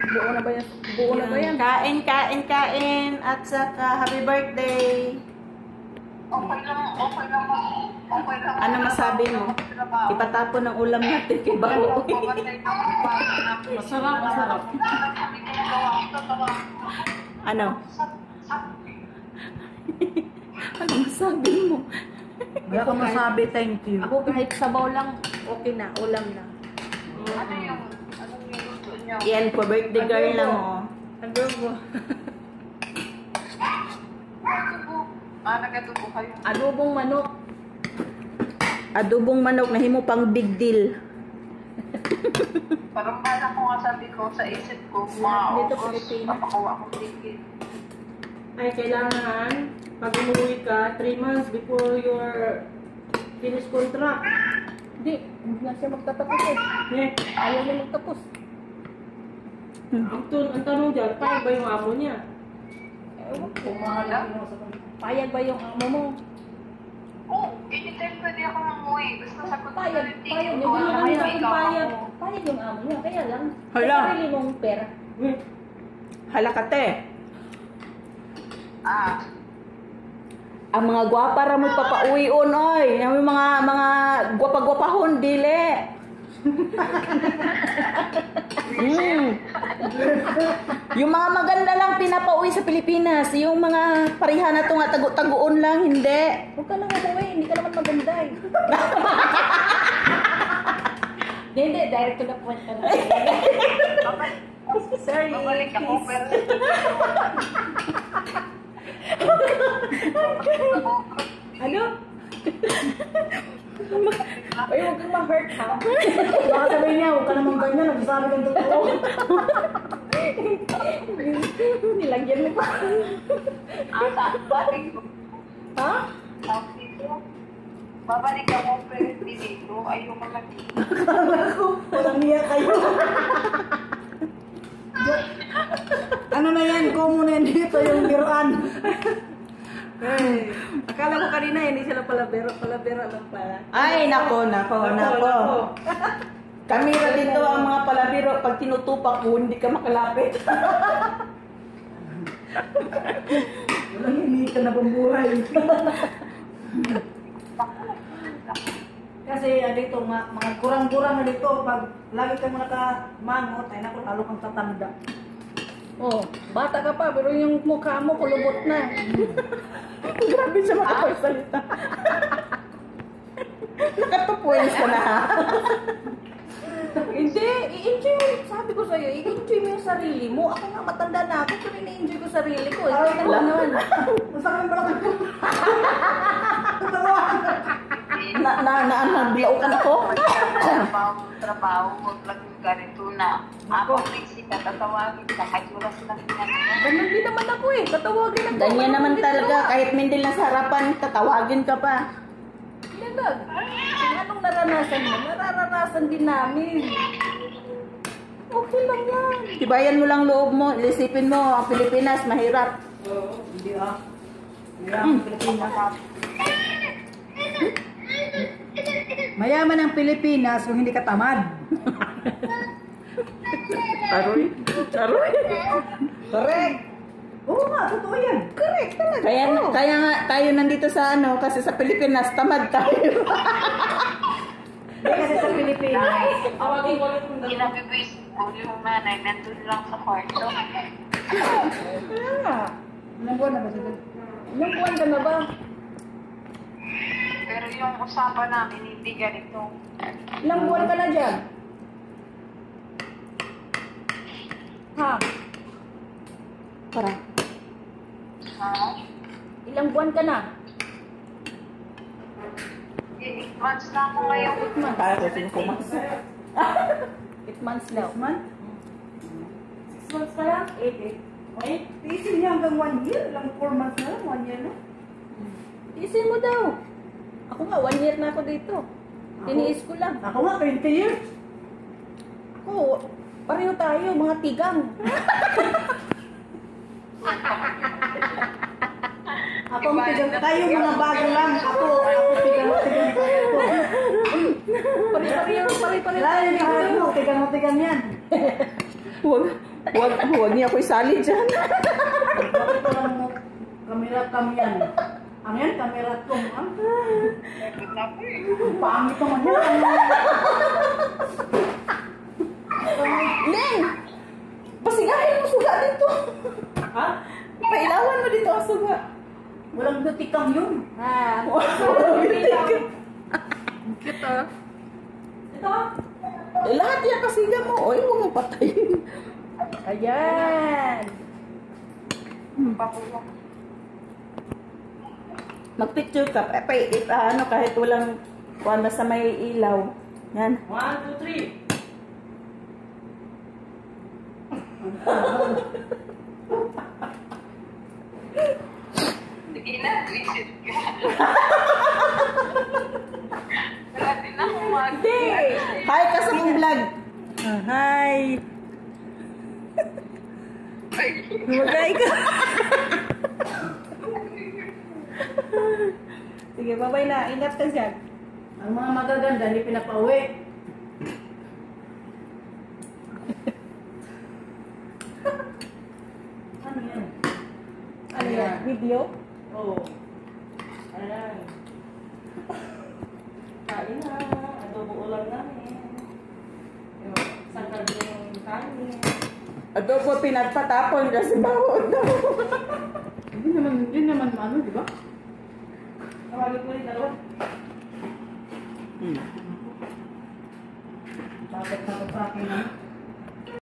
Buo na ba yan? Buo na ba yan? Kain, kain, kain. At saka, happy birthday. Okay lang. Ano masabi mo? Ipatapon ng ulam natin kay Bao. Masarap, masarap. Ano? Ano masabi mo? Wala akong masabi, thank you. Ako kahit sabaw lang, okay na, ulam na. Anong niluto niyo? Yan, for birthday girl lang oh. Adobo. Nagatubo kayo. Adobong manok. Adobong manok na himo pang big deal. Parang kala ko nga sabi ko sa isip ko, mga Dito, August, Pilipinas. papakuha akong ticket. Ay, kailangan, pag umuwi ka, 3 months before your finish contract. Hindi, hindi na siya magtatapos eh. Ayaw niya magtapos. Ang tanong dyan, paano ba yung amo niya? Ewan ko, payag ba yung amo mo? Oh, anytime pwede ako umuwi. Basta sagot ko na Payag, yung payag ticket yung ko. amo Alam niya. mo, ikaw Payag, ako. payag yung amo niya. Kaya lang, Hala. sa sarili mong pera. Halakate. Ah, Ang mga gwapa ra mo papauwion oy. Yung mga gwapa-gwapahon dili. Yung mga maganda lang pinapauwi sa Pilipinas. Yung mga pariha na to nga tagu-taguon lang, hindi. Huwag ka lang umuwi, hindi ka naman maganda eh. Hindi, direct to the point ka na. Sorry. babalik ako, pero Ano? Ay, huwag kang ma-hurt ha. Baka sabihin niya, huwag ka naman ganyan, nagsasabi kang totoo. Nilagyan mo pa. babalik ko. Ha? Babalik ako, pero hindi dito. Ayoko mag-iit. Walang niya kayo. Ano na yan, common yan dito yung biruan. Hey, akala ko kanina hindi sila palabero lang pala. Ay, nako. Kami ra dito ang mga palabiro pag tinutupak mo hindi ka makalapit. Walang hindi ka na bumbuhay. Kasi dito, mga kurang-kurang na dito, pag lagi ka mga nakamangot, ay naku, lalo kang tatanda. Oh, bata ka pa, pero yung mukha mo kulubot na. Grabe siya makapagsalita. Nakatupuin ka na ha. Hindi, i-enjoy mo. Sabi ko sa'yo, i-enjoy mo yung sarili mo. Ako nga matanda na ako, pero i-enjoy ko sarili ko. Ikaw na lang naman. Masakit pala kayo. Bilaukan ako. Trabaho, huwag lang yung ganito na. Ako, busy ka, tatawagin ka, kahit wala silang ginagawa. Ganun din naman ako eh. Tatawagin ako. Ganyan naman talaga. Kahit mindil lang sa harapan, tatawagin ka pa. Lalag. Kung anong naranasan mo, nararanasan din namin. Okay lang yan. Tibayan mo lang loob mo. Ilisipin mo, ang Pilipinas, mahirap. Hindi Mayaman ang Pilipinas. Mayaman ang Pilipinas kung hindi ka tamad. Aroy. Correct. Oo nga, totoo yan. Correct talaga. Kaya nga tayo nandito sa kasi sa Pilipinas, tamad tayo. Hindi kasi sa Pilipinas. Tawagin ko lang kung Ginabibis ko yung nanay, nandun lang sa kwarto. Kaya nga. Ilang buwan na ba sila? Ilang buwan ka na ba? Pero yung usapan namin, hindi ganito. Ilang buwan ka na dyan? Ha? Para. Ha? Ilang buwan ka na? 8 months na ako ngayon. Para sa 5 months. 8 months now. 6 months? 6 months pa lang? 8. Tiisin niya hanggang 1 year. Lang 4 months na lang, 1 year na. Tiisin mo daw. Ako nga, 1 year na ako dito. Tiniis ko lang. Ako nga, 20 years. Ako, pareho tayo, mga tigang. Ako ang tigang. Tayo mga bago lang. Ako tigang tayo. Pare-pareho Lalo yung kahit mo, tigang yan. Huwag niya ako isali dyan. Bakit walang mo kamera kam yan? Ang yan, kamera ko. Pagod na po eh. Ang pangit naman yan. Ning! Pasigahin mo suga dito. Ha? Pailawan mo dito ang suga. Walang dutikang yun. Ha? Cute ah. Ito. Lahat yan pasiga mo. Oy, huwag mo patayin. Ayan. Papulo. Mag-picture ka. Ano, kahit walang kuwan basta may ilaw. Yan. 1, 2, 3. Sige na, visit ka. Wala din ako Hi ka sa mong vlog. Hi. Magay ka. Sige, babay na. Ingat ka dyan. Ang mga magaganda, hindi pinapauwi. Ano yan? Ano yan? Video? Oo. Ayan. Kain na. Adobo ulam namin. Sangkal yung kanin. Adobo pinagpatapon kasi bawod daw. Hindi naman ano, di ba? Tawagin ko rin dalawa. Bakit na ito sa akin, ano?